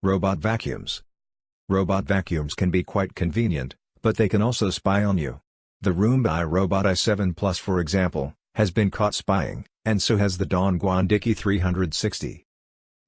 Robot vacuums. Robot vacuums can be quite convenient, but they can also spy on you. The Roomba iRobot i7 Plus, for example, has been caught spying, and so has the Dongguan Dicky 360.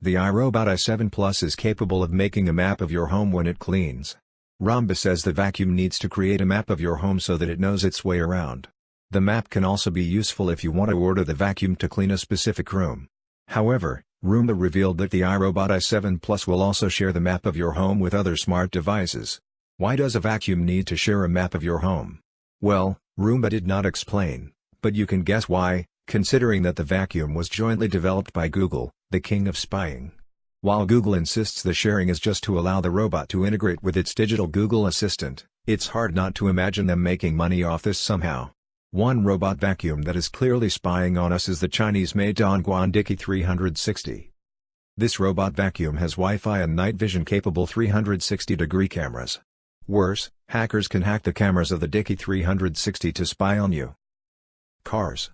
The iRobot i7 Plus is capable of making a map of your home when it cleans. Roomba says the vacuum needs to create a map of your home so that it knows its way around. The map can also be useful if you want to order the vacuum to clean a specific room. However, Roomba revealed that the iRobot i7 Plus will also share the map of your home with other smart devices. Why does a vacuum need to share a map of your home? Well, Roomba did not explain, but you can guess why, considering that the vacuum was jointly developed by Google, the king of spying. While Google insists the sharing is just to allow the robot to integrate with its digital Google Assistant, it's hard not to imagine them making money off this somehow. One robot vacuum that is clearly spying on us is the Chinese-made Dongguan Dicky 360. This robot vacuum has Wi-Fi and night vision-capable 360-degree cameras. Worse, hackers can hack the cameras of the Dicky 360 to spy on you. Cars.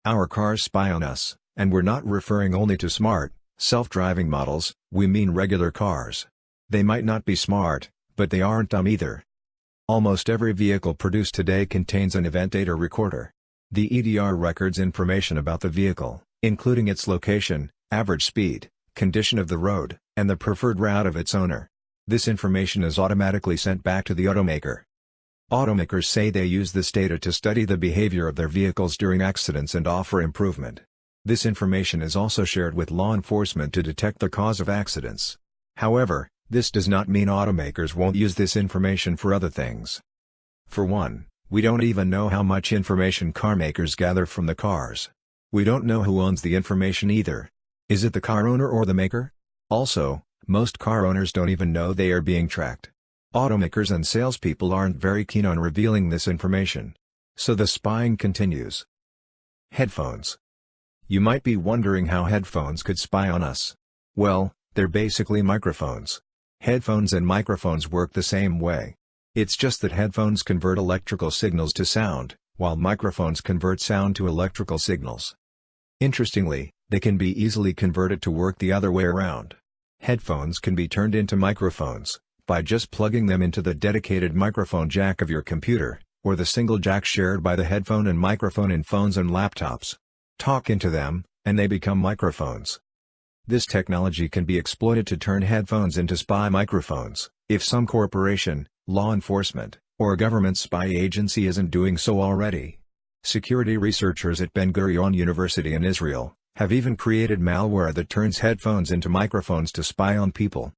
Our cars spy on us, and we're not referring only to smart, self-driving models, we mean regular cars. They might not be smart, but they aren't dumb either. Almost every vehicle produced today contains an event data recorder. The EDR records information about the vehicle, including its location, average speed, condition of the road, and the preferred route of its owner. This information is automatically sent back to the automaker. Automakers say they use this data to study the behavior of their vehicles during accidents and offer improvement. This information is also shared with law enforcement to detect the cause of accidents. However, this does not mean automakers won't use this information for other things. For one, we don't even know how much information car makers gather from the cars. We don't know who owns the information either. Is it the car owner or the maker? Also, most car owners don't even know they are being tracked. Automakers and salespeople aren't very keen on revealing this information. So the spying continues. Headphones. You might be wondering how headphones could spy on us. Well, they're basically microphones. Headphones and microphones work the same way. It's just that headphones convert electrical signals to sound, while microphones convert sound to electrical signals. Interestingly, they can be easily converted to work the other way around. Headphones can be turned into microphones by just plugging them into the dedicated microphone jack of your computer, or the single jack shared by the headphone and microphone in phones and laptops. Talk into them, and they become microphones. This technology can be exploited to turn headphones into spy microphones, if some corporation, law enforcement, or government spy agency isn't doing so already. Security researchers at Ben Gurion University in Israel have even created malware that turns headphones into microphones to spy on people.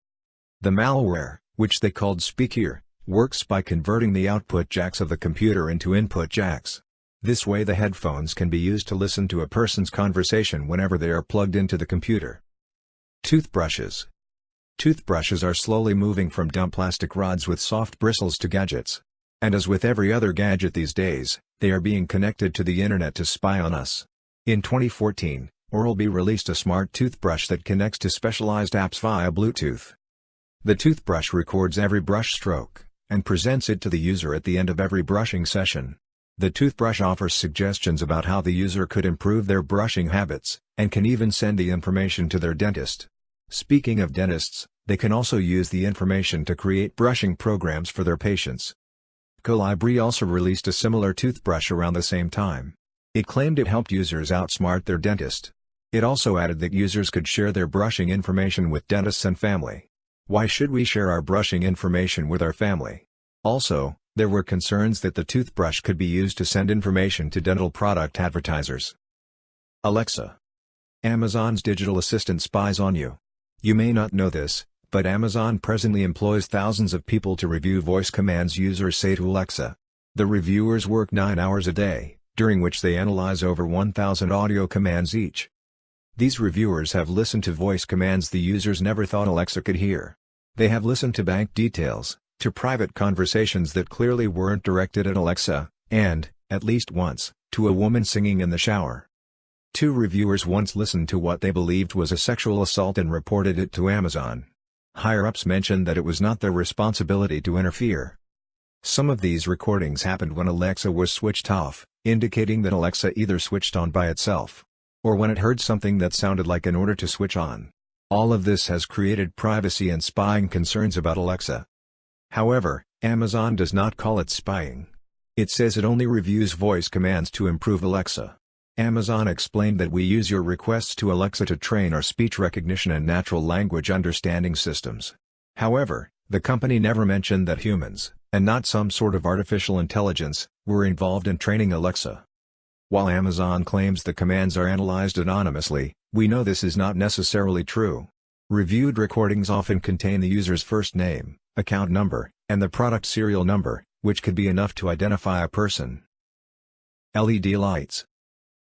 The malware, which they called Speaker, works by converting the output jacks of the computer into input jacks. This way the headphones can be used to listen to a person's conversation whenever they are plugged into the computer. Toothbrushes. Toothbrushes are slowly moving from dumb plastic rods with soft bristles to gadgets. And as with every other gadget these days, they are being connected to the internet to spy on us. In 2014, Oral-B released a smart toothbrush that connects to specialized apps via Bluetooth. The toothbrush records every brush stroke, and presents it to the user at the end of every brushing session. The toothbrush offers suggestions about how the user could improve their brushing habits, and can even send the information to their dentist. Speaking of dentists, they can also use the information to create brushing programs for their patients. Colibri also released a similar toothbrush around the same time. It claimed it helped users outsmart their dentist. It also added that users could share their brushing information with dentists and family. Why should we share our brushing information with our family? Also, there were concerns that the toothbrush could be used to send information to dental product advertisers. Alexa. Amazon's digital assistant spies on you. You may not know this, but Amazon presently employs thousands of people to review voice commands users say to Alexa. The reviewers work 9 hours a day, during which they analyze over 1,000 audio commands each. These reviewers have listened to voice commands the users never thought Alexa could hear. They have listened to bank details, to private conversations that clearly weren't directed at Alexa, and, at least once, to a woman singing in the shower. 2 reviewers once listened to what they believed was a sexual assault and reported it to Amazon. Higher-ups mentioned that it was not their responsibility to interfere. Some of these recordings happened when Alexa was switched off, indicating that Alexa either switched on by itself, or when it heard something that sounded like an order to switch on. All of this has created privacy and spying concerns about Alexa. However, Amazon does not call it spying. It says it only reviews voice commands to improve Alexa. Amazon explained that we use your requests to Alexa to train our speech recognition and natural language understanding systems. However, the company never mentioned that humans, and not some sort of artificial intelligence, were involved in training Alexa. While Amazon claims the commands are analyzed anonymously, we know this is not necessarily true. Reviewed recordings often contain the user's first name, account number, and the product serial number, which could be enough to identify a person. LED lights.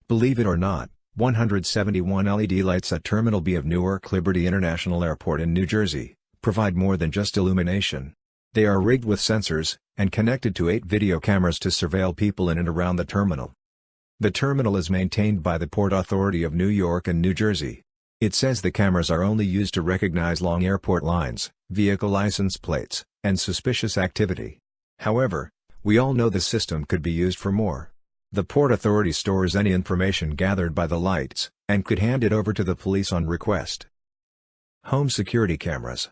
Believe it or not, 171 LED lights at Terminal B of Newark Liberty International Airport in New Jersey provide more than just illumination. They are rigged with sensors, and connected to 8 video cameras to surveil people in and around the terminal. The terminal is maintained by the Port Authority of New York and New Jersey. It says the cameras are only used to recognize long airport lines, vehicle license plates, and suspicious activity. However, we all know the system could be used for more. The Port Authority stores any information gathered by the lights, and could hand it over to the police on request. Home security cameras.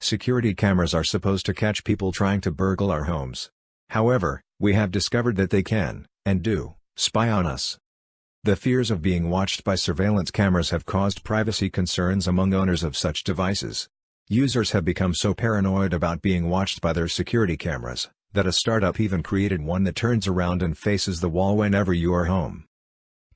Security cameras are supposed to catch people trying to burgle our homes. However, we have discovered that they can, and do, spy on us. The fears of being watched by surveillance cameras have caused privacy concerns among owners of such devices. Users have become so paranoid about being watched by their security cameras, that a startup even created one that turns around and faces the wall whenever you are home.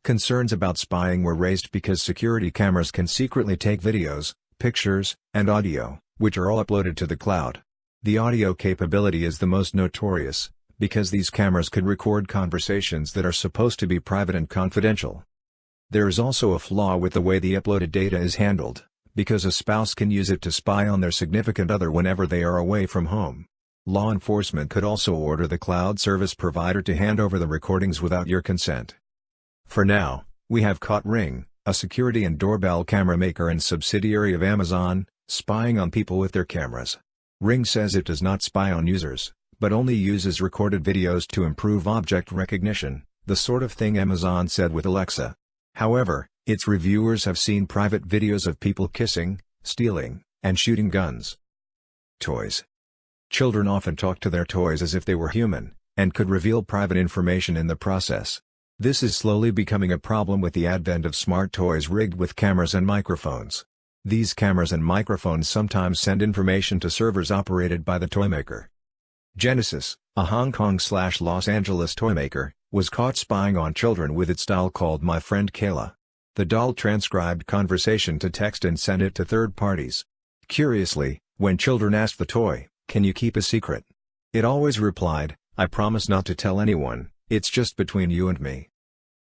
Concerns about spying were raised because security cameras can secretly take videos, pictures, and audio, which are all uploaded to the cloud. The audio capability is the most notorious, because these cameras could record conversations that are supposed to be private and confidential. There is also a flaw with the way the uploaded data is handled, because a spouse can use it to spy on their significant other whenever they are away from home. Law enforcement could also order the cloud service provider to hand over the recordings without your consent. For now, we have caught Ring, a security and doorbell camera maker and subsidiary of Amazon, spying on people with their cameras. Ring says it does not spy on users, but only uses recorded videos to improve object recognition, the sort of thing Amazon said with Alexa. However, its reviewers have seen private videos of people kissing, stealing, and shooting guns. Toys. Children often talk to their toys as if they were human, and could reveal private information in the process. This is slowly becoming a problem with the advent of smart toys rigged with cameras and microphones. These cameras and microphones sometimes send information to servers operated by the toymaker. Genesis, a Hong Kong/Los Angeles toymaker, was caught spying on children with its doll called My Friend Kayla. The doll transcribed conversation to text and sent it to third parties. Curiously, when children asked the toy, "Can you keep a secret?" it always replied, "I promise not to tell anyone, it's just between you and me."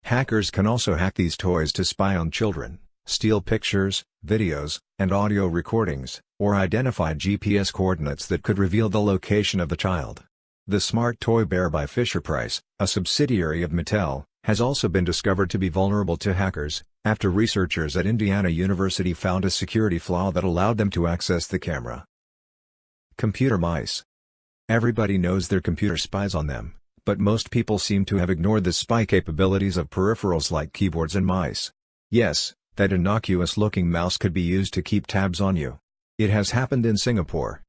Hackers can also hack these toys to spy on children, steal pictures, videos, and audio recordings, or identify GPS coordinates that could reveal the location of the child. The smart toy bear by Fisher-Price, a subsidiary of Mattel, has also been discovered to be vulnerable to hackers, after researchers at Indiana University found a security flaw that allowed them to access the camera. Computer mice. Everybody knows their computer spies on them, but most people seem to have ignored the spy capabilities of peripherals like keyboards and mice. Yes, that innocuous-looking mouse could be used to keep tabs on you. It has happened in Singapore.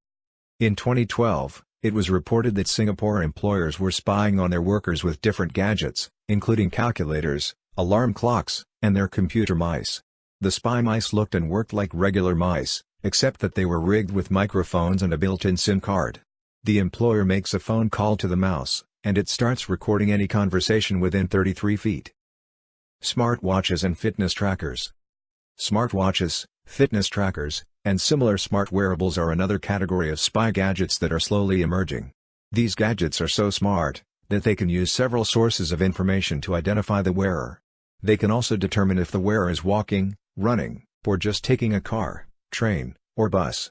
In 2012, it was reported that Singapore employers were spying on their workers with different gadgets, including calculators, alarm clocks, and their computer mice. The spy mice looked and worked like regular mice, except that they were rigged with microphones and a built-in SIM card. The employer makes a phone call to the mouse, and it starts recording any conversation within 33 feet. Smartwatches and fitness trackers. Smartwatches, fitness trackers, and similar smart wearables are another category of spy gadgets that are slowly emerging. These gadgets are so smart that they can use several sources of information to identify the wearer. They can also determine if the wearer is walking, running, or just taking a car, train, or bus.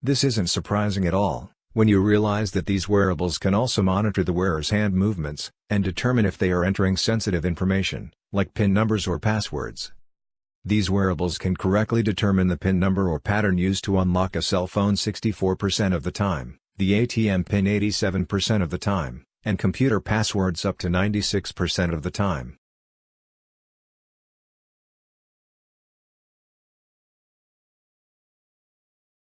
This isn't surprising at all, when you realize that these wearables can also monitor the wearer's hand movements, and determine if they are entering sensitive information, like PIN numbers or passwords. These wearables can correctly determine the PIN number or pattern used to unlock a cell phone 64% of the time, the ATM PIN 87% of the time, and computer passwords up to 96% of the time.